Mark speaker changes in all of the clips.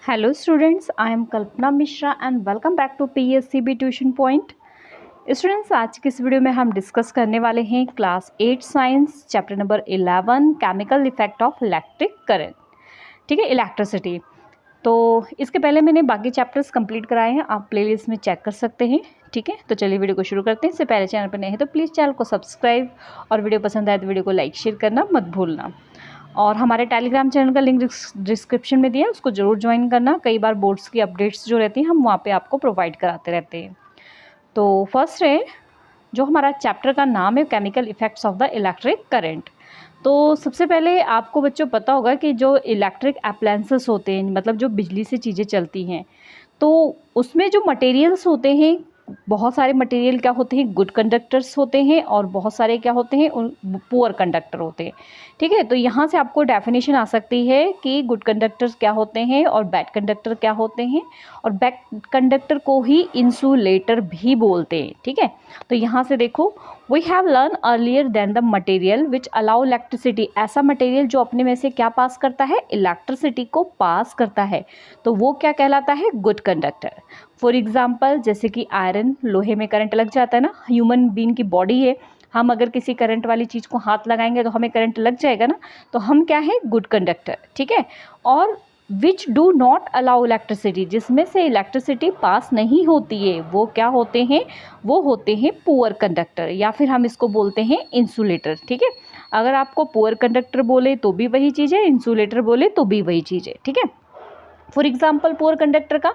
Speaker 1: Hello students, I am Kalpana Mishra and welcome back to PSCB Tuition Point। Students, आज की इस video में हम डिस्कस करने वाले हैं class 8 science chapter number 11 chemical effect of electric current. ठीक है, इलेक्ट्रिसिटी। तो इसके पहले मैंने बाकी चैप्टर्स कंप्लीट कराए हैं, आप प्लेलिस्ट में चेक कर सकते हैं। ठीक है, तो चलिए वीडियो को शुरू करते हैं। इससे पहले चैनल पर नए हैं तो प्लीज़ चैनल को सब्सक्राइब और वीडियो पसंद आए तो वीडियो को लाइक शेयर करना मत भूलना। और हमारे टेलीग्राम चैनल का लिंक डिस्क्रिप्शन में दिया है, उसको ज़रूर ज्वाइन करना। कई बार बोर्ड्स की अपडेट्स जो रहती हैं हम वहाँ पे आपको प्रोवाइड कराते रहते हैं। तो फर्स्ट है, जो हमारा चैप्टर का नाम है chemical effects of the electric current. तो सबसे पहले आपको बच्चों पता होगा कि जो इलेक्ट्रिक अप्लायंसेस होते हैं, मतलब जो बिजली से चीज़ें चलती हैं, तो उसमें जो मटेरियल्स होते हैं, बहुत सारे मटेरियल क्या होते हैं, गुड कंडक्टर्स होते हैं और बहुत सारे क्या होते हैं, पुअर कंडक्टर होते हैं। ठीक है, तो यहाँ से आपको डेफिनेशन आ सकती है कि गुड कंडक्टर्स क्या होते हैं और बैड कंडक्टर क्या होते हैं, और बैड कंडक्टर को ही इंसुलेटर भी बोलते हैं। ठीक है, तो यहाँ से देखो, we have learn earlier then the material which allow electricity. ऐसा मटेरियल जो अपने में से क्या पास करता है, इलेक्ट्रिसिटी को पास करता है, तो वो क्या कहलाता है, गुड कंडक्टर। फॉर एग्जाम्पल, जैसे कि आयरन, लोहे में करंट लग जाता है ना, ह्यूमन बीइंग की बॉडी है, हम अगर किसी करंट वाली चीज़ को हाथ लगाएंगे तो हमें करंट लग जाएगा ना, तो हम क्या है, गुड कंडक्टर। ठीक है, और which do not allow electricity, जिसमें से इलेक्ट्रिसिटी पास नहीं होती है, वो क्या होते हैं, वो होते हैं पुअर कंडक्टर, या फिर हम इसको बोलते हैं इंसुलेटर। ठीक है, अगर आपको पुअर कंडक्टर बोले तो भी वही चीज़ है, इंसुलेटर बोले तो भी वही चीज़ है। ठीक है, फॉर एग्जाम्पल पुअर कंडक्टर का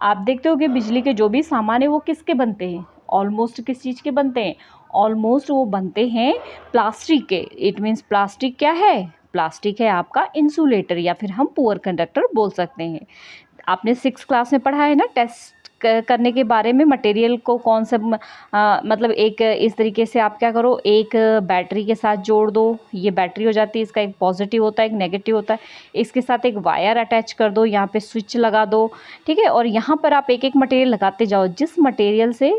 Speaker 1: आप देखते हो कि बिजली के जो भी सामान है वो किसके बनते हैं, ऑलमोस्ट किस चीज़ के बनते हैं, ऑलमोस्ट वो बनते हैं प्लास्टिक के। इट मीन्स प्लास्टिक क्या है, प्लास्टिक है आपका इंसुलेटर, या फिर हम पुअर कंडक्टर बोल सकते हैं। आपने 6th क्लास में पढ़ा है ना, टेस्ट करने के बारे में, मटेरियल को कौन सा मतलब एक इस तरीके से आप क्या करो, एक बैटरी के साथ जोड़ दो, ये बैटरी हो जाती है, इसका एक पॉजिटिव होता है एक नेगेटिव होता है, इसके साथ एक वायर अटैच कर दो, यहाँ पे स्विच लगा दो। ठीक है, और यहाँ पर आप एक एक मटेरियल लगाते जाओ, जिस मटेरियल से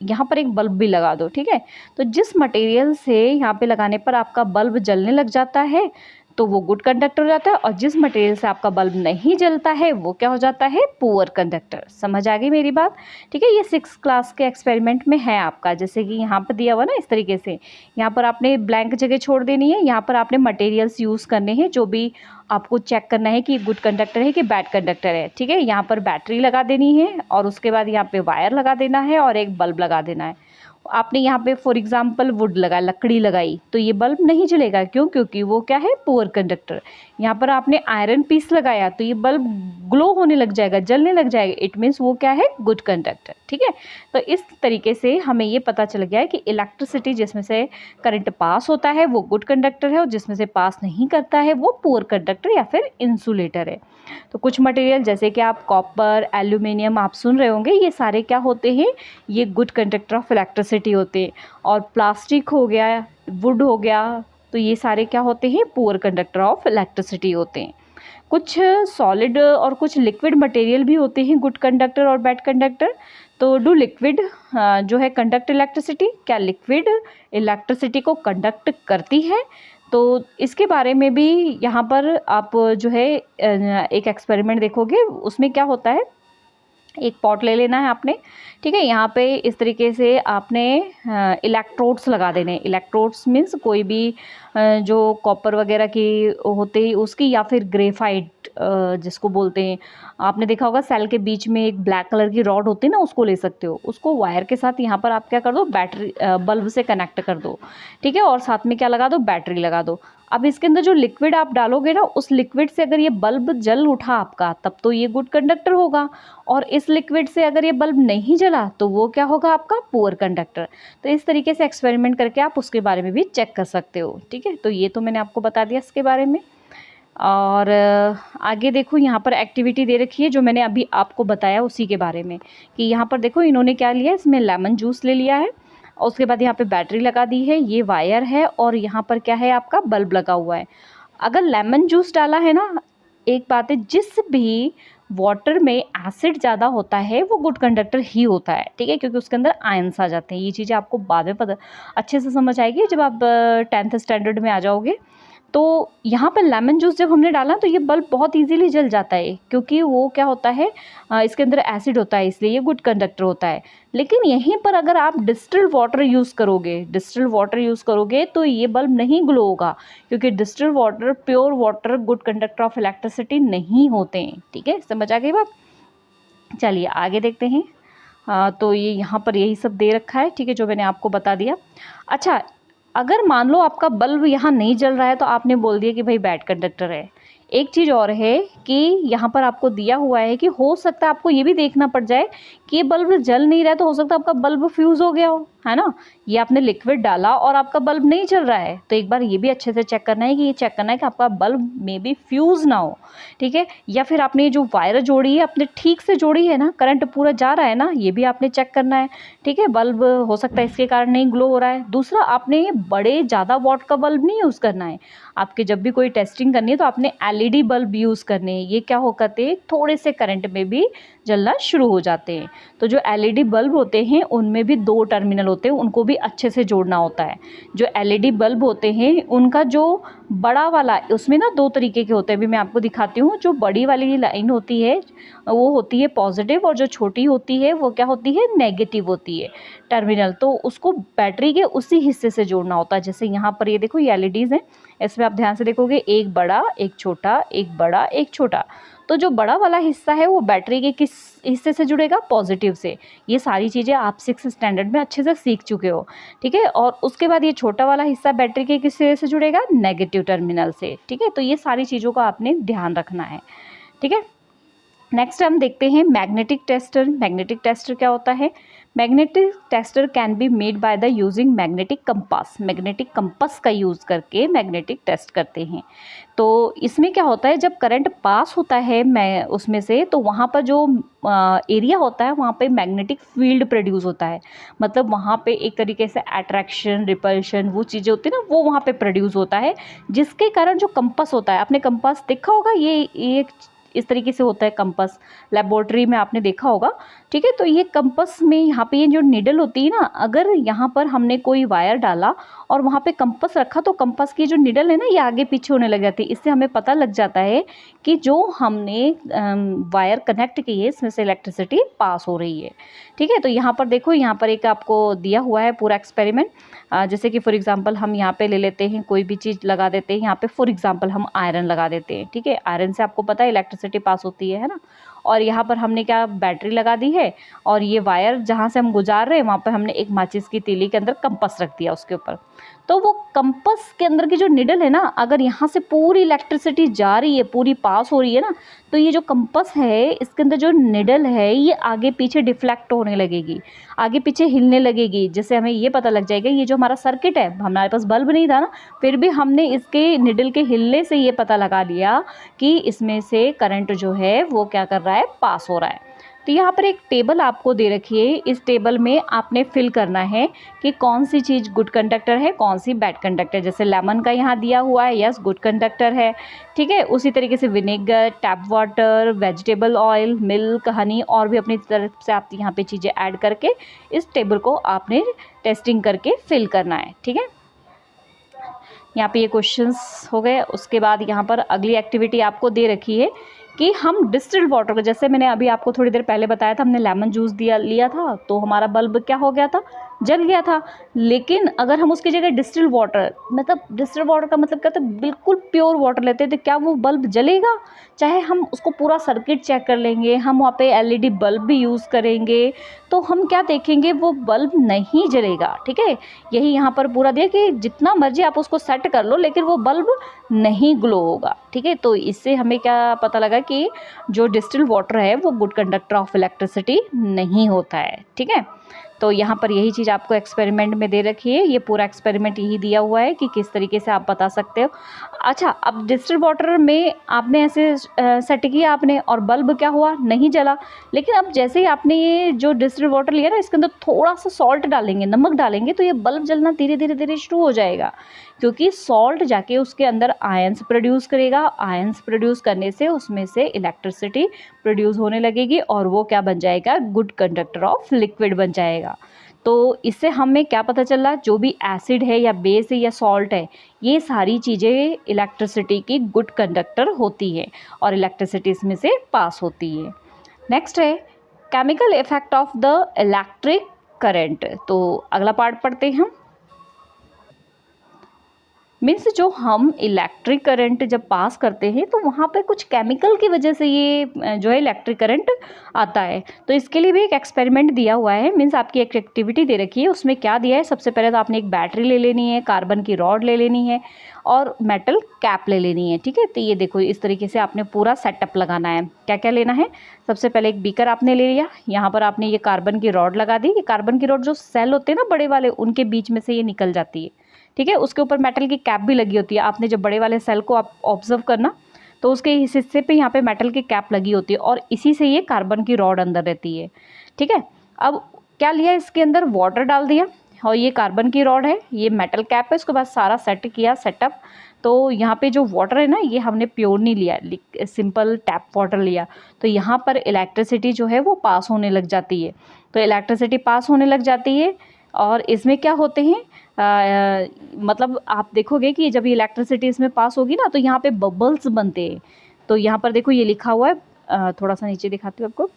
Speaker 1: यहाँ पर एक बल्ब भी लगा दो। ठीक है, तो जिस मटेरियल से यहाँ पे लगाने पर आपका बल्ब जलने लग जाता है तो वो गुड कंडक्टर हो जाता है, और जिस मटेरियल से आपका बल्ब नहीं जलता है वो क्या हो जाता है, पुअर कंडक्टर। समझ आ गई मेरी बात। ठीक है, ये 6th क्लास के एक्सपेरिमेंट में है आपका, जैसे कि यहाँ पर दिया हुआ ना, इस तरीके से यहाँ पर आपने ब्लैंक जगह छोड़ देनी है, यहाँ पर आपने मटेरियल्स यूज़ करने हैं जो भी आपको चेक करना है कि गुड कंडक्टर है कि बैड कंडक्टर है। ठीक है, यहाँ पर बैटरी लगा देनी है और उसके बाद यहाँ पे वायर लगा देना है और एक बल्ब लगा देना है। आपने यहाँ पे फॉर एग्जांपल वुड लगाया, लकड़ी लगाई, तो ये बल्ब नहीं जलेगा, क्यों, क्योंकि वो क्या है, पुअर कंडक्टर। यहाँ पर आपने आयरन पीस लगाया तो ये बल्ब ग्लो होने लग जाएगा, जलने लग जाएगा, इट मीन्स वो क्या है, गुड कंडक्टर। ठीक है, तो इस तरीके से हमें ये पता चल गया है कि इलेक्ट्रिसिटी जिसमें से करंट पास होता है वो गुड कंडक्टर है, और जिसमें से पास नहीं करता है वो पुअर कंडक्टर या फिर इंसुलेटर है। तो कुछ मटेरियल जैसे कि आप कॉपर, एल्यूमिनियम आप सुन रहे होंगे, ये सारे क्या होते हैं, ये गुड कंडक्टर ऑफ इलेक्ट्रिसिटी होते हैं। और प्लास्टिक हो गया, वुड हो गया, तो ये सारे क्या होते हैं, पुअर कंडक्टर ऑफ इलेक्ट्रिसिटी होते हैं। कुछ सॉलिड और कुछ लिक्विड मटेरियल भी होते हैं गुड कंडक्टर और बैड कंडक्टर। तो डू लिक्विड जो है कंडक्ट इलेक्ट्रिसिटी, क्या लिक्विड इलेक्ट्रिसिटी को कंडक्ट करती है, तो इसके बारे में भी यहाँ पर आप जो है एक एक्सपेरिमेंट देखोगे, उसमें क्या होता है, एक पॉट ले लेना है आपने। ठीक है, यहाँ पे इस तरीके से आपने इलेक्ट्रोड्स लगा देने। इलेक्ट्रोड्स मीन्स कोई भी जो कॉपर वगैरह की होते हैं उसकी, या फिर ग्रेफाइट जिसको बोलते हैं। आपने देखा होगा सेल के बीच में एक ब्लैक कलर की रॉड होती है ना, उसको ले सकते हो, उसको वायर के साथ यहाँ पर आप क्या कर दो, बैटरी बल्ब से कनेक्ट कर दो। ठीक है, और साथ में क्या लगा दो, बैटरी लगा दो। अब इसके अंदर जो लिक्विड आप डालोगे ना, उस लिक्विड से अगर ये बल्ब जल उठा आपका, तब तो ये गुड कंडक्टर होगा, और इस लिक्विड से अगर ये बल्ब नहीं जला तो वो क्या होगा, आपका पुअर कंडक्टर। तो इस तरीके से एक्सपेरिमेंट करके आप उसके बारे में भी चेक कर सकते हो। ठीक है, तो ये तो मैंने आपको बता दिया इसके बारे में। और आगे देखो, यहाँ पर एक्टिविटी दे रखी है जो मैंने अभी आपको बताया उसी के बारे में, कि यहाँ पर देखो इन्होंने क्या लिया, इसमें लेमन जूस ले लिया है, और उसके बाद यहाँ पे बैटरी लगा दी है, ये वायर है, और यहाँ पर क्या है, आपका बल्ब लगा हुआ है। अगर लेमन जूस डाला है ना, एक बात है, जिस भी वाटर में एसिड ज़्यादा होता है वो गुड कंडक्टर ही होता है। ठीक है, क्योंकि उसके अंदर आयंस आ जाते हैं। ये चीज़ें आपको बाद में पता अच्छे से समझ आएगी जब आप 10th स्टैंडर्ड में आ जाओगे। तो यहाँ पर लेमन जूस जब हमने डाला तो ये बल्ब बहुत इजीली जल जाता है, क्योंकि वो क्या होता है, इसके अंदर एसिड होता है, इसलिए ये गुड कंडक्टर होता है। लेकिन यहीं पर अगर आप डिस्टिल्ड वाटर यूज़ करोगे तो ये बल्ब नहीं ग्लो होगा, क्योंकि distilled water, pure water good conductor of electricity नहीं होते हैं। ठीक है, समझ आ गई बात। चलिए आगे देखते हैं। तो ये यहाँ पर यही सब दे रखा है, ठीक है, जो मैंने आपको बता दिया। अच्छा, अगर मान लो आपका बल्ब यहाँ नहीं जल रहा है तो आपने बोल दिया कि भाई बैड कंडक्टर है। एक चीज़ और है कि यहाँ पर आपको दिया हुआ है कि हो सकता है आपको ये भी देखना पड़ जाए कि ये बल्ब जल नहीं रहा है, तो हो सकता है आपका बल्ब फ्यूज़ हो गया हो, है ना। ये आपने लिक्विड डाला और आपका बल्ब नहीं चल रहा है, तो एक बार ये भी अच्छे से चेक करना है कि आपका बल्ब में भी फ्यूज़ ना हो। ठीक है, या फिर आपने जो वायर जोड़ी है अपने ठीक से जोड़ी है ना, करंट पूरा जा रहा है ना, ये भी आपने चेक करना है। ठीक है, बल्ब हो सकता है इसके कारण नहीं ग्लो हो रहा है। दूसरा, आपने बड़े ज़्यादा वॉट का बल्ब नहीं यूज़ करना है। आपके जब भी कोई टेस्टिंग करनी है तो आपने एलईडी बल्ब यूज़ करने हैं। ये क्या हो करते हैं, थोड़े से करंट में भी जलना शुरू हो जाते हैं। तो जो एलईडी बल्ब होते हैं उनमें भी 2 टर्मिनल होते हैं, उनको भी अच्छे से जोड़ना होता है। जो एलईडी बल्ब होते हैं उनका जो बड़ा वाला, उसमें ना 2 तरीके के होते हैं, अभी मैं आपको दिखाती हूँ। जो बड़ी वाली लाइन होती है वो होती है पॉजिटिव, और जो छोटी होती है वो क्या होती है, नेगेटिव होती है टर्मिनल। तो उसको बैटरी के उसी हिस्से से जोड़ना होता है। जैसे यहाँ पर ये देखो, ये एलईडीज़ हैं, इसमें आप ध्यान से देखोगे, एक बड़ा, एक छोटा, एक बड़ा, एक छोटा। तो जो बड़ा वाला हिस्सा है वो बैटरी के किस हिस्से से जुड़ेगा, पॉजिटिव से। ये सारी चीज़ें आप 6th स्टैंडर्ड में अच्छे से सीख चुके हो। ठीक है, और उसके बाद ये छोटा वाला हिस्सा बैटरी के किस हिस्से से जुड़ेगा, नेगेटिव टर्मिनल से। ठीक है, तो ये सारी चीज़ों का आपने ध्यान रखना है। ठीक है, नेक्स्ट हम देखते हैं मैग्नेटिक टेस्टर। मैग्नेटिक टेस्टर क्या होता है, magnetic tester can be made by the using magnetic compass. Magnetic compass का यूज़ करके मैग्नेटिक टेस्ट करते हैं। तो इसमें क्या होता है, जब करंट पास होता है मैं उसमें से, तो वहाँ पर जो एरिया होता है वहाँ पे मैग्नेटिक फील्ड प्रोड्यूस होता है। मतलब वहाँ पे एक तरीके से अट्रैक्शन, रिपल्शन, वो चीज़ें होती है ना, वो वहाँ पे प्रोड्यूस होता है, जिसके कारण जो कंपास होता है, आपने कंपास देखा होगा, ये इस तरीके से होता है कंपास, लेबोरेटरी में आपने देखा होगा। ठीक है, तो ये कंपास में यहाँ पे ये जो निडल होती है ना, अगर यहाँ पर हमने कोई वायर डाला और वहाँ पे कंपास रखा, तो कंपास की जो निडल है ना, ये आगे पीछे होने लग जाती है। इससे हमें पता लग जाता है कि जो हमने वायर कनेक्ट की है इसमें से इलेक्ट्रिसिटी पास हो रही है। ठीक है, तो यहाँ पर देखो, यहाँ पर एक आपको दिया हुआ है पूरा एक्सपेरिमेंट। जैसे कि फॉर एग्जांपल हम यहाँ पे ले लेते हैं, कोई भी चीज़ लगा देते हैं। यहाँ पे फॉर एग्जांपल हम आयरन लगा देते हैं। ठीक है, आयरन से आपको पता है इलेक्ट्रिसिटी पास होती है ना। और यहाँ पर हमने क्या, बैटरी लगा दी है, और ये वायर जहाँ से हम गुजार रहे हैं वहाँ पर हमने एक माचिस की तीली के अंदर कंपास रख दिया उसके ऊपर। तो वो कंपास के अंदर की जो निडल है ना, अगर यहाँ से पूरी इलेक्ट्रिसिटी जा रही है, पूरी पास हो रही है ना, तो ये जो कंपास है इसके अंदर जो निडल है ये आगे पीछे डिफ्लेक्ट होने लगेगी, आगे पीछे हिलने लगेगी। जैसे हमें ये पता लग जाएगा, ये जो हमारा सर्किट है, हमारे पास बल्ब नहीं था ना, फिर भी हमने इसके निडल के हिलने से ये पता लगा लिया कि इसमें से करंट जो है वो क्या कर रहा है, पास हो रहा है। तो यहाँ पर एक टेबल आपको दे रखी है, इस टेबल में आपने फिल करना है कि कौन सी चीज़ गुड कंडक्टर है, कौन सी बैड कंडक्टर। जैसे लेमन का यहाँ दिया हुआ है, यस गुड कंडक्टर है। ठीक है, उसी तरीके से vinegar, tap water, vegetable oil, milk, Honey, और भी अपनी तरफ से आप यहाँ पे चीज़ें ऐड करके इस टेबल को आपने टेस्टिंग करके फिल करना है। ठीक है, यहाँ पे ये क्वेश्चंस हो गए। उसके बाद यहाँ पर अगली एक्टिविटी आपको दे रखी है कि हम डिस्टिल्ड वाटर को, जैसे मैंने अभी आपको थोड़ी देर पहले बताया था, हमने लेमन जूस लिया था तो हमारा बल्ब क्या हो गया था, जल गया था। लेकिन अगर हम उसकी जगह डिस्टिल्ड वाटर, मतलब डिस्टिल्ड वाटर का मतलब क्या था, बिल्कुल प्योर वाटर लेते हैं, तो क्या वो बल्ब जलेगा? चाहे हम उसको पूरा सर्किट चेक कर लेंगे, हम वहाँ पे एलईडी बल्ब भी यूज़ करेंगे, तो हम क्या देखेंगे, वो बल्ब नहीं जलेगा। ठीक है, यही यहाँ पर पूरा दिया कि जितना मर्जी आप उसको सेट कर लो, लेकिन वो बल्ब नहीं ग्लो होगा। ठीक है, तो इससे हमें क्या पता लगा कि जो डिस्टिल्ड वाटर है वो गुड कंडक्टर ऑफ इलेक्ट्रिसिटी नहीं होता है। ठीक है, तो यहाँ पर यही चीज़ आपको एक्सपेरिमेंट में दे रखी है। ये पूरा एक्सपेरिमेंट यही दिया हुआ है कि किस तरीके से आप बता सकते हो। अच्छा, अब डिस्टिल्ड वाटर में आपने ऐसे सेट किया आपने, और बल्ब क्या हुआ, नहीं जला। लेकिन अब जैसे ही आपने ये जो डिस्टिल्ड वाटर लिया ना, इसके अंदर थोड़ा सा सॉल्ट डालेंगे, नमक डालेंगे, तो ये बल्ब जलना धीरे धीरे धीरे शुरू हो जाएगा, क्योंकि सॉल्ट जाके उसके अंदर आयंस प्रोड्यूस करेगा। आयंस प्रोड्यूस करने से उसमें से इलेक्ट्रिसिटी प्रोड्यूस होने लगेगी, और वो क्या बन जाएगा, गुड कंडक्टर ऑफ लिक्विड बन जाएगा। तो इससे हमें क्या पता चला, जो भी एसिड है या बेस है या सॉल्ट है, ये सारी चीज़ें इलेक्ट्रिसिटी की गुड कंडक्टर होती है और इलेक्ट्रिसिटी इसमें से पास होती है। नेक्स्ट है chemical effect of the electric current. तो अगला पार्ट पढ़ते हैं हम। मीन्स जो हम इलेक्ट्रिक करंट जब पास करते हैं तो वहाँ पे कुछ केमिकल की वजह से ये जो है इलेक्ट्रिक करंट आता है। तो इसके लिए भी एक एक्सपेरिमेंट दिया हुआ है। मीन्स आपकी एक एक्टिविटी दे रखी है, उसमें क्या दिया है, सबसे पहले तो आपने एक बैटरी ले लेनी है, कार्बन की रॉड ले लेनी है और मेटल कैप ले लेनी है। ठीक है, तो ये देखो इस तरीके से आपने पूरा सेटअप लगाना है। क्या क्या लेना है, सबसे पहले एक बीकर आपने ले लिया, यहाँ पर आपने ये कार्बन की रॉड लगा दी। ये कार्बन की रॉड जो सेल होते हैं ना बड़े वाले, उनके बीच में से ये निकल जाती है। ठीक है, उसके ऊपर मेटल की कैप भी लगी होती है। आपने जब बड़े वाले सेल को आप ऑब्जर्व करना तो उसके इस हिस्से पे यहाँ पे मेटल की कैप लगी होती है और इसी से ये कार्बन की रॉड अंदर रहती है। ठीक है, अब क्या लिया, इसके अंदर वाटर डाल दिया और ये कार्बन की रॉड है, ये मेटल कैप है, उसके बाद सारा सेट किया सेटअप। तो यहाँ पे जो वाटर है ना, ये हमने प्योर नहीं लिया, सिंपल टैप वाटर लिया। तो यहाँ पर इलेक्ट्रिसिटी जो है वो पास होने लग जाती है। तो इलेक्ट्रिसिटी पास होने लग जाती है और इसमें क्या होते हैं, मतलब आप देखोगे कि जब इलेक्ट्रिसिटी इसमें पास होगी ना तो यहाँ पे बबल्स बनते हैं। तो यहाँ पर देखो ये लिखा हुआ है, थोड़ा सा नीचे दिखाती हूँ आपको।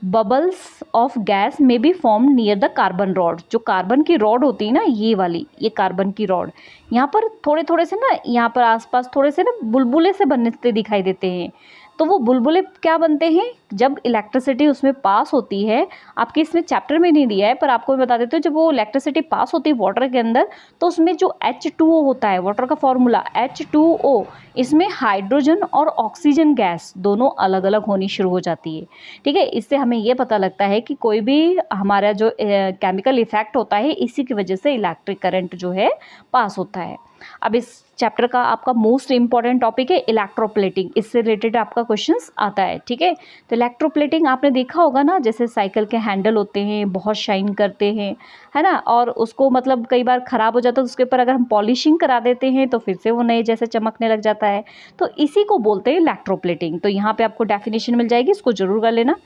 Speaker 1: Bubbles of gas may be form near the carbon rod. जो कार्बन की रॉड होती है ना, ये वाली, ये कार्बन की रॉड, यहाँ पर थोड़े थोड़े से ना, यहाँ पर आसपास थोड़े से ना बुलबुले से बनते दिखाई देते हैं। तो वो बुलबुले क्या बनते हैं, जब इलेक्ट्रिसिटी उसमें पास होती है। आपके इसमें चैप्टर में नहीं दिया है पर आपको मैं बता देती हूँ, जब वो इलेक्ट्रिसिटी पास होती है वाटर के अंदर तो उसमें जो H2O होता है, वाटर का फॉर्मूला H2O, इसमें हाइड्रोजन और ऑक्सीजन गैस दोनों अलग अलग होनी शुरू हो जाती है। ठीक है, इससे हमें ये पता लगता है कि कोई भी हमारा जो केमिकल इफेक्ट होता है, इसी की वजह से इलेक्ट्रिक करंट जो है पास होता है। अब इस चैप्टर का आपका मोस्ट इंपॉर्टेंट टॉपिक है इलेक्ट्रोप्लेटिंग। इससे रिलेटेड आपका क्वेश्चंस आता है। ठीक है, तो इलेक्ट्रोप्लेटिंग आपने देखा होगा ना, जैसे साइकिल के हैंडल होते हैं, बहुत शाइन करते हैं, है ना, और उसको मतलब कई बार ख़राब हो जाता है, तो उसके ऊपर अगर हम पॉलिशिंग करा देते हैं तो फिर से वो नए जैसे चमकने लग जाता है। तो इसी को बोलते हैं इलेक्ट्रोप्लेटिंग। तो यहाँ पे आपको डेफिनेशन मिल जाएगी, इसको जरूर कर लेना।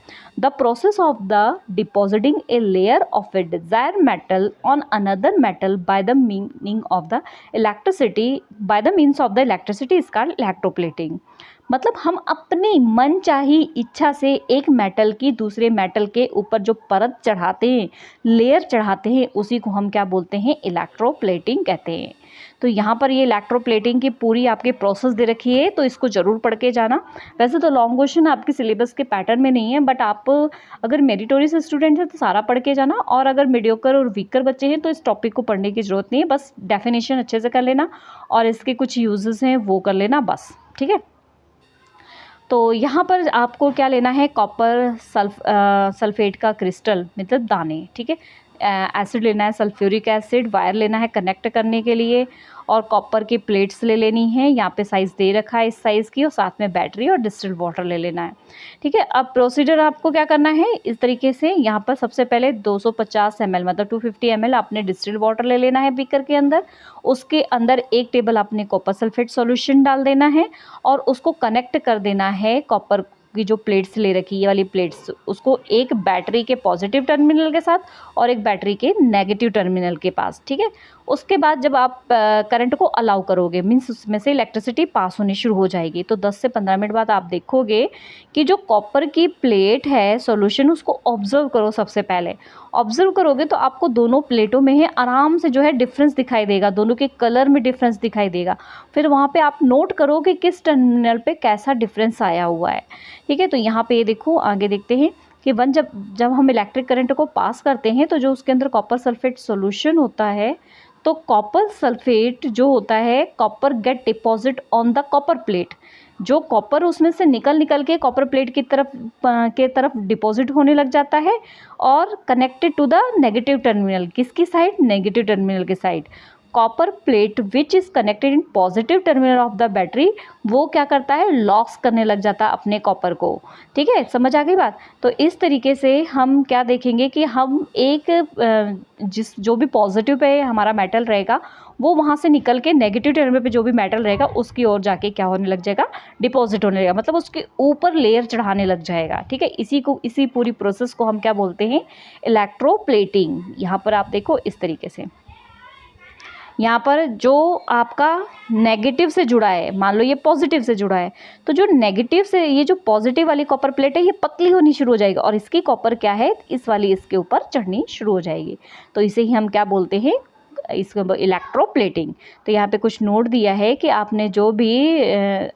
Speaker 1: The process of the depositing a layer of A Dzire metal on another metal by the meaning of the electricity by the means of the electricity is called electroplating. मतलब हम अपनी मन चाही इच्छा से एक मेटल की दूसरे मेटल के ऊपर जो परत चढ़ाते हैं, लेयर चढ़ाते हैं, उसी को हम क्या बोलते हैं, इलेक्ट्रोप्लेटिंग कहते हैं। तो यहाँ पर ये इलेक्ट्रोप्लेटिंग की पूरी आपके प्रोसेस दे रखी है, तो इसको ज़रूर पढ़ के जाना। वैसे तो लॉन्ग क्वेश्चन आपके सिलेबस के पैटर्न में नहीं है, बट आप अगर मेरिटोरियस स्टूडेंट है तो सारा पढ़ के जाना, और अगर मीडियोकर और वीकर बच्चे हैं तो इस टॉपिक को पढ़ने की ज़रूरत नहीं है, बस डेफिनेशन अच्छे से कर लेना और इसके कुछ यूजेस हैं वो कर लेना बस। ठीक है, तो यहाँ पर आपको क्या लेना है, कॉपर सल्फेट का क्रिस्टल मतलब दाने। ठीक है, एसिड लेना है, सल्फ्यूरिक एसिड, वायर लेना है कनेक्ट करने के लिए, और कॉपर की प्लेट्स ले लेनी है। यहाँ पे साइज़ दे रखा है इस साइज़ की, और साथ में बैटरी और डिस्टिल्ड वाटर ले लेना है। ठीक है, अब प्रोसीजर आपको क्या करना है इस तरीके से, यहाँ पर सबसे पहले 250 ml मतलब 250 ml आपने डिस्टिल्ड वाटर ले लेना है बीकर के अंदर। उसके अंदर 1 टेबल आपने कॉपर सल्फेट सॉल्यूशन डाल देना है और उसको कनेक्ट कर देना है कॉपर की जो प्लेट्स ले रखी है, ये वाली प्लेट्स, उसको एक बैटरी के पॉजिटिव टर्मिनल के साथ और एक बैटरी के नेगेटिव टर्मिनल के पास। ठीक है, उसके बाद जब आप करंट को अलाउ करोगे, मीन्स उसमें से इलेक्ट्रिसिटी पास होनी शुरू हो जाएगी, तो 10 से 15 मिनट बाद आप देखोगे कि जो कॉपर की प्लेट है सॉल्यूशन, उसको ऑब्जर्व करो। सबसे पहले ऑब्जर्व करोगे तो आपको दोनों प्लेटों में ही आराम से जो है डिफरेंस दिखाई देगा, दोनों के कलर में डिफरेंस दिखाई देगा। फिर वहाँ पे आप नोट करो कि किस टर्मिनल पे कैसा डिफरेंस आया हुआ है। ठीक है, तो यहाँ पे ये देखो, आगे देखते हैं कि जब हम इलेक्ट्रिक करंट को पास करते हैं तो जो उसके अंदर कॉपर सल्फेट सॉल्यूशन होता है, तो कॉपर सल्फेट जो होता है, copper get deposit on the copper plate. जो कॉपर उसमें से निकल के कॉपर प्लेट की तरफ डिपॉजिट होने लग जाता है और connected to the negative terminal. किसकी साइड, नेगेटिव टर्मिनल की side. Copper plate which is connected in positive terminal of the battery, वो क्या करता है, लॉस करने लग जाता है अपने कॉपर को। ठीक है, समझ आ गई बात। तो इस तरीके से हम क्या देखेंगे कि हम एक जो भी पॉजिटिव पे हमारा मेटल रहेगा वो वहाँ से निकल के नेगेटिव टर्मिनल पे जो भी मेटल रहेगा उसकी ओर जाके क्या होने लग जाएगा, डिपॉजिट होने लगेगा, मतलब उसके ऊपर लेयर चढ़ाने लग जाएगा। ठीक है, इसी पूरी प्रोसेस को हम क्या बोलते हैं, इलेक्ट्रोप्लेटिंग। यहाँ पर आप देखो इस तरीके से, यहाँ पर जो आपका नेगेटिव से जुड़ा है, मान लो ये पॉजिटिव से जुड़ा है, तो जो नेगेटिव से ये जो पॉजिटिव वाली कॉपर प्लेट है ये पतली होनी शुरू हो जाएगी और इसकी कॉपर क्या है, इस वाली इसके ऊपर चढ़नी शुरू हो जाएगी। तो इसे ही हम क्या बोलते हैं, इसको इलेक्ट्रोप्लेटिंग। तो यहाँ पे कुछ नोट दिया है कि आपने जो भी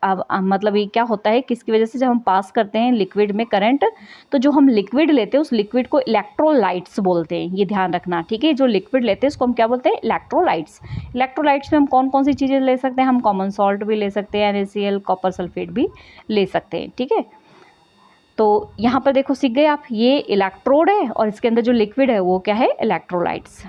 Speaker 1: मतलब ये क्या होता है, किसकी वजह से जब हम पास करते हैं लिक्विड में करंट, तो जो हम लिक्विड लेते हैं उस लिक्विड को इलेक्ट्रोलाइट्स बोलते हैं, ये ध्यान रखना। ठीक है, जो लिक्विड लेते हैं उसको हम क्या बोलते हैं, इलेक्ट्रोलाइट्स। इलेक्ट्रोलाइट्स में हम कौन कौन सी चीज़ें ले सकते हैं, हम कॉमन सॉल्ट भी ले सकते हैं, NaCl, कॉपर सल्फेट भी ले सकते हैं। ठीक है, तो यहाँ पर देखो सीख गए आप, ये इलेक्ट्रोड है और इसके अंदर जो लिक्विड है वो क्या है, इलेक्ट्रोलाइट्स।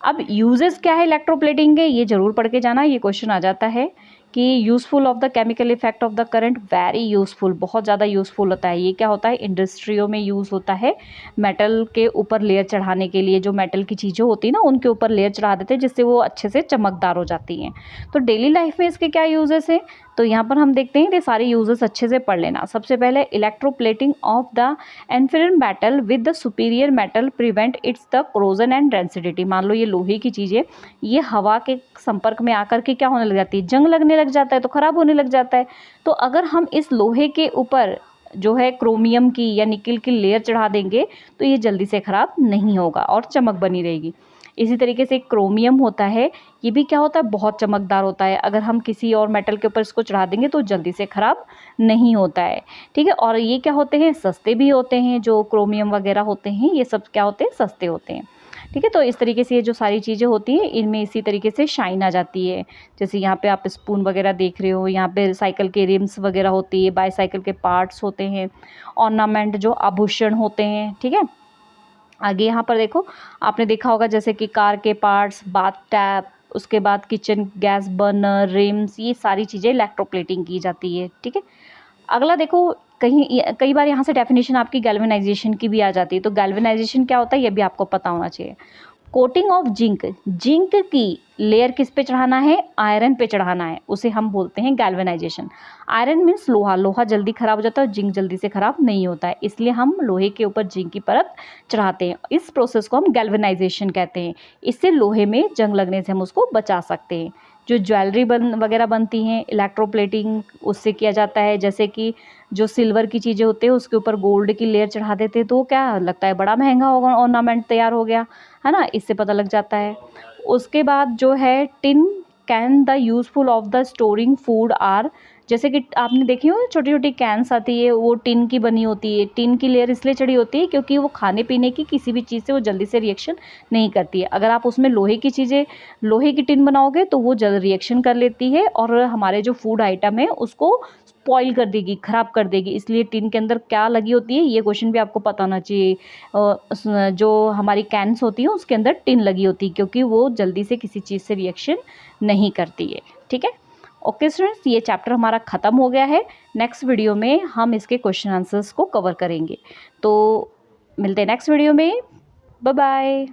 Speaker 1: अब यूजेस क्या है इलेक्ट्रोप्लेटिंग के, ये जरूर पढ़ के जाना, ये क्वेश्चन आ जाता है कि useful of the chemical effect of the current, very useful, बहुत ज़्यादा यूज़फुल होता है। ये क्या होता है, इंडस्ट्रियों में यूज़ होता है, मेटल के ऊपर लेयर चढ़ाने के लिए। जो मेटल की चीज़ें होती हैं ना उनके ऊपर लेयर चढ़ा देते हैं जिससे वो अच्छे से चमकदार हो जाती हैं। तो डेली लाइफ में इसके क्या यूजेस हैं, तो यहाँ पर हम देखते हैं कि सारे यूजेस अच्छे से पढ़ लेना। सबसे पहले electroplating of the inferior metal with the superior metal prevent it's the corrosion and density. मान लो ये लोहे की चीज़ है, ये हवा के संपर्क में आकर के क्या होने लग जाती है, जंग लगने लग जाता है, तो ख़राब होने लग जाता है। तो अगर हम इस लोहे के ऊपर जो है क्रोमियम की या निकल की लेयर चढ़ा देंगे तो ये जल्दी से ख़राब नहीं होगा और चमक बनी रहेगी। इसी तरीके से क्रोमियम होता है, ये भी क्या होता है, बहुत चमकदार होता है। अगर हम किसी और मेटल के ऊपर इसको चढ़ा देंगे तो जल्दी से ख़राब नहीं होता है। ठीक है, और ये क्या होते हैं, सस्ते भी होते हैं। जो क्रोमियम वगैरह होते हैं ये सब क्या होते हैं, सस्ते होते हैं। ठीक है, तो इस तरीके से ये जो सारी चीज़ें होती हैं इनमें इसी तरीके से शाइन आ जाती है। जैसे यहाँ पे आप स्पून वगैरह देख रहे हो, यहाँ पे साइकिल के रिम्स वगैरह होती है, बाईसाइकिल के पार्ट्स होते हैं, ऑर्नामेंट जो आभूषण होते हैं। ठीक है, आगे यहाँ पर देखो, आपने देखा होगा जैसे कि कार के पार्ट्स, बाथ टैप, उसके बाद किचन गैस बर्नर, रिम्स, ये सारी चीज़ें इलेक्ट्रोप्लेटिंग की जाती है। ठीक है, अगला देखो, कई बार यहाँ से डेफिनेशन आपकी गैल्वेनाइजेशन की भी आ जाती है। तो गैल्वेनाइजेशन क्या होता है ये भी आपको पता होना चाहिए। कोटिंग ऑफ जिंक, जिंक की लेयर किस पे चढ़ाना है, आयरन पे चढ़ाना है, उसे हम बोलते हैं गैल्वेनाइजेशन। आयरन मीन्स लोहा, लोहा जल्दी ख़राब हो जाता है और जिंक जल्दी से ख़राब नहीं होता है, इसलिए हम लोहे के ऊपर जिंक की परत चढ़ाते हैं। इस प्रोसेस को हम गैल्वेनाइजेशन कहते हैं। इससे लोहे में जंग लगने से हम उसको बचा सकते हैं। जो ज्वेलरी वगैरह बनती हैं, इलेक्ट्रोप्लेटिंग उससे किया जाता है। जैसे कि जो सिल्वर की चीज़ें होती है उसके ऊपर गोल्ड की लेयर चढ़ा देते हैं तो क्या लगता है, बड़ा महंगा होगा, ऑर्नामेंट तैयार हो गया, है ना, इससे पता लग जाता है। उसके बाद जो है tin can the useful of the storing food are, जैसे कि आपने देखी हो छोटी छोटी कैंस आती है, वो टिन की बनी होती है। टिन की लेयर इसलिए चढ़ी होती है क्योंकि वो खाने पीने की किसी भी चीज़ से वो जल्दी से रिएक्शन नहीं करती है। अगर आप उसमें लोहे की चीज़ें, लोहे की टिन बनाओगे तो वो जल्द रिएक्शन कर लेती है और हमारे जो फूड आइटम है उसको स्पॉइल कर देगी, ख़राब कर देगी। इसलिए टिन के अंदर क्या लगी होती है, ये क्वेश्चन भी आपको पता होना चाहिए। जो हमारी कैंस होती है उसके अंदर टिन लगी होती है क्योंकि वो जल्दी से किसी चीज़ से रिएक्शन नहीं करती है। ठीक है, ओके स्टूडेंट्स, ये चैप्टर हमारा ख़त्म हो गया है। नेक्स्ट वीडियो में हम इसके क्वेश्चन आंसर्स को कवर करेंगे। तो मिलते हैं नेक्स्ट वीडियो में, बाय बाय।